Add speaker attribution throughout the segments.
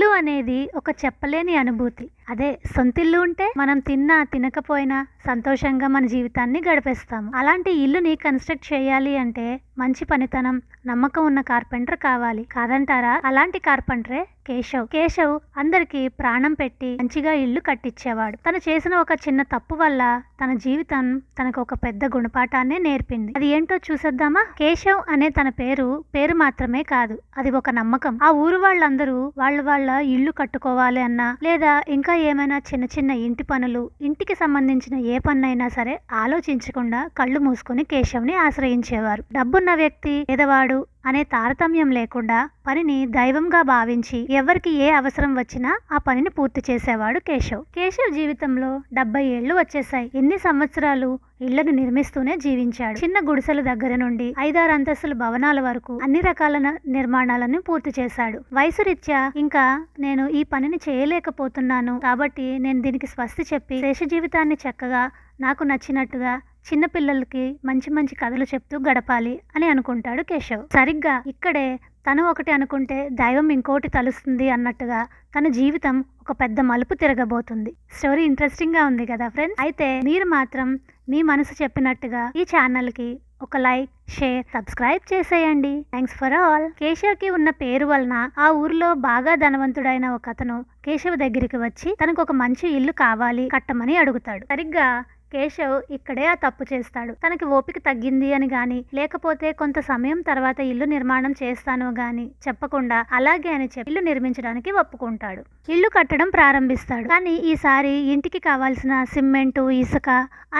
Speaker 1: ఇల్లు అనేది ఒక చెప్పలేని అనుభూతి. అదే సొంతిల్లు ఉంటే మనం తిన్నా తినకపోయినా సంతోషంగా మన జీవితాన్ని గడిపేస్తాము. అలాంటి ఇల్లుని కన్స్ట్రక్ట్ చేయాలి అంటే మంచి పనితనం, నమ్మకం ఉన్న కార్పెంటర్ కావాలి. కాదంటారా? అలాంటి కార్పెంటరే కేశవ్. కేశవ్ అందరికి ప్రాణం పెట్టి మంచిగా ఇల్లు కట్టించేవాడు. తను చేసిన ఒక చిన్న తప్పు వల్ల తన జీవితం తనకు ఒక పెద్ద గుణపాఠాన్నే నేర్పింది. అది ఏంటో చూసేద్దామా? కేశవ్ అనే తన పేరు మాత్రమే కాదు, అది ఒక నమ్మకం. ఆ ఊరు వాళ్ళందరూ వాళ్ళ ఇల్లు కట్టుకోవాలి అన్నా, లేదా ఇంకా ఏమైనా చిన్న చిన్న ఇంటి పనులు, ఇంటికి సంబంధించిన ఏ పన్నైనా సరే ఆలోచించకుండా కళ్ళు మూసుకొని కేశవ్ని ఆశ్రయించేవారు. డబ్బున్న వ్యక్తి, పేదవాడు అనే తారతమ్యం లేకుండా పనిని దైవంగా భావించి ఎవరికి ఏ అవసరం వచ్చినా ఆ పనిని పూర్తి చేసేవాడు కేశవ్. కేశవ్ జీవితంలో 70 ఏళ్లు వచ్చేసాయి. ఎన్ని సంవత్సరాలు ఇళ్లను నిర్మిస్తూనే జీవించాడు. చిన్న గుడిసెల దగ్గర నుండి 5-6 అంతస్తుల భవనాల వరకు అన్ని రకాల నిర్మాణాలను పూర్తి చేశాడు. వయసు రీత్యా ఇంకా నేను ఈ పనిని చేయలేకపోతున్నాను కాబట్టి నేను దీనికి స్వస్తి చెప్పి శేష జీవితాన్ని చక్కగా నాకు నచ్చినట్టుగా చిన్నపిల్లలకి మంచి మంచి కథలు చెప్తూ గడపాలి అని అనుకుంటాడు కేశవ్. సరిగ్గా ఇక్కడే తను ఒకటి అనుకుంటే దైవం ఇంకోటి తలుస్తుంది అన్నట్టుగా తన జీవితం ఒక పెద్ద మలుపు తిరగబోతుంది. స్టోరీ ఇంట్రెస్టింగ్ గా ఉంది కదా ఫ్రెండ్స్? అయితే మీరు మాత్రం మీ మనసు చెప్పినట్టుగా ఈ ఛానల్ కి ఒక లైక్, షేర్, సబ్స్క్రైబ్ చేసేయండి. Thanks for all. కేశవ్ కి ఉన్న పేరు వలన ఆ ఊర్లో బాగా ధనవంతుడైన ఒక అతను కేశవ్ దగ్గరికి వచ్చి తనకు ఒక మంచి ఇల్లు కావాలి కట్టమని అడుగుతాడు. సరిగ్గా కేశవ్ ఇక్కడే ఆ తప్పు చేస్తాడు. తనకి ఓపిక తగ్గింది అని గాని, లేకపోతే కొంత సమయం తర్వాత ఇల్లు నిర్మాణం చేస్తాను గాని చెప్పకుండా అలాగే అని చెప్పి ఇల్లు నిర్మించడానికి ఒప్పుకుంటాడు. ఇల్లు కట్టడం ప్రారంభిస్తాడు. కానీ ఈసారి ఇంటికి కావాల్సిన సిమెంటు, ఇసుక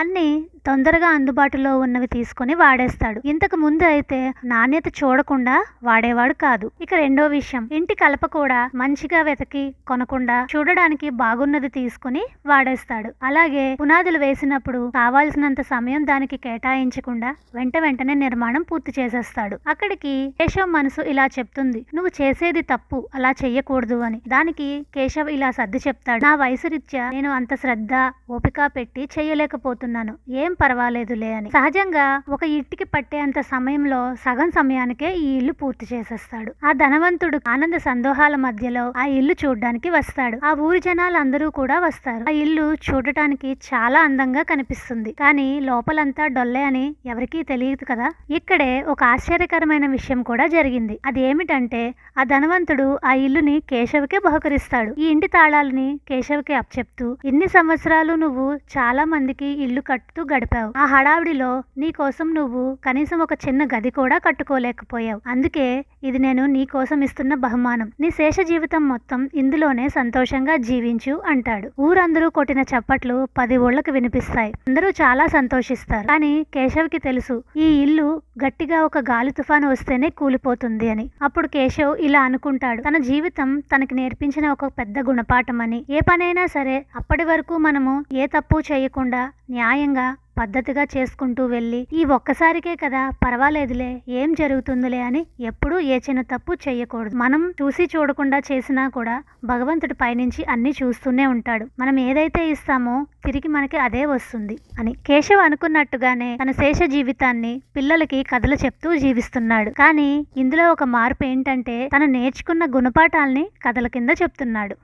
Speaker 1: అన్ని తొందరగా అందుబాటులో ఉన్నవి తీసుకుని వాడేస్తాడు. ఇంతకు ముందు అయితే నాణ్యత చూడకుండా వాడేవాడు కాదు. ఇక రెండో విషయం, ఇంటి కలప కూడా మంచిగా వెతకి కొనకుండా చూడడానికి బాగున్నది తీసుకుని వాడేస్తాడు. అలాగే పునాదులు వేసినప్పుడు కావాల్సినంత సమయం దానికి కేటాయించకుండా వెంటనే నిర్మాణం పూర్తి చేసేస్తాడు. అక్కడికి కేశవ్ మనసు ఇలా చెప్తుంది, నువ్వు చేసేది తప్పు, అలా చెయ్యకూడదు అని. దానికి కేశవ్ ఇలా సర్ది చెప్తాడు, నా వయసు రీత్యా నేను అంత శ్రద్ధ, ఓపిక పెట్టి చెయ్యలేకపోతున్నాను, ఏం పర్వాలేదులే అని. సహజంగా ఒక ఇంటికి పట్టే అంత సమయంలో సగం సమయానికే ఈ ఇల్లు పూర్తి చేసేస్తాడు. ఆ ధనవంతుడు ఆనంద సందోహాల మధ్యలో ఆ ఇల్లు చూడడానికి వస్తాడు. ఆ ఊరి జనాలు అందరూ కూడా వస్తారు. ఆ ఇల్లు చూడటానికి చాలా అందంగా కనిపిస్తుంది. కానీ లోపలంతా డొల్లే అని ఎవరికీ తెలియదు కదా. ఇక్కడే ఒక ఆశ్చర్యకరమైన విషయం కూడా జరిగింది. అది ఏమిటంటే ఆ ధనవంతుడు ఆ ఇల్లుని కేశవ్కే బహుకరిస్తాడు. ఈ ఇంటి తాళాలని కేశవ్కి అప్పచెప్తూ, ఇన్ని సంవత్సరాలు నువ్వు చాలా మందికి ఇల్లు కట్టుతూ గడిపావు. ఆ హడావిడిలో నీ కోసం నువ్వు కనీసం ఒక చిన్న గది కూడా కట్టుకోలేకపోయావు. అందుకే ఇది నేను నీ కోసం ఇస్తున్న బహుమానం. నీ శేష జీవితం మొత్తం ఇందులోనే సంతోషంగా జీవించు అంటాడు. ఊరందరూ కొట్టిన చప్పట్లు 10 ఊళ్ళకి వినిపిస్తాయి. అందరూ చాలా సంతోషిస్తారు. కానీ కేశవ్కి తెలుసు ఈ ఇల్లు గట్టిగా ఒక గాలి తుఫాను వస్తేనే కూలిపోతుంది అని. అప్పుడు కేశవ్ ఇలా అనుకుంటాడు, తన జీవితం తనకి నేర్పించిన ఒక పెద్ద గుణపాఠం అని. ఏ పనైనా సరే అప్పటి వరకు మనము ఏ తప్పు చేయకుండా న్యాయంగా పద్ధతిగా చేసుకుంటూ వెళ్ళి ఈ ఒక్కసారికే కదా పర్వాలేదులే, ఏం జరుగుతుందిలే అని ఎప్పుడూ ఏ చిన్న తప్పు చేయకూడదు. మనం చూసి చూడకుండా చేసినా కూడా భగవంతుడి పైనుంచి అన్ని చూస్తూనే ఉంటాడు. మనం ఏదైతే ఇస్తామో తిరిగి మనకి అదే వస్తుంది అని. కేశవ్ అనుకున్నట్టుగానే తన శేష జీవితాన్ని పిల్లలకి కథలు చెప్తూ జీవిస్తున్నాడు. కానీ ఇందులో ఒక మార్పు ఏంటంటే తను నేర్చుకున్న గుణపాఠాలని కథల కింద చెప్తున్నాడు.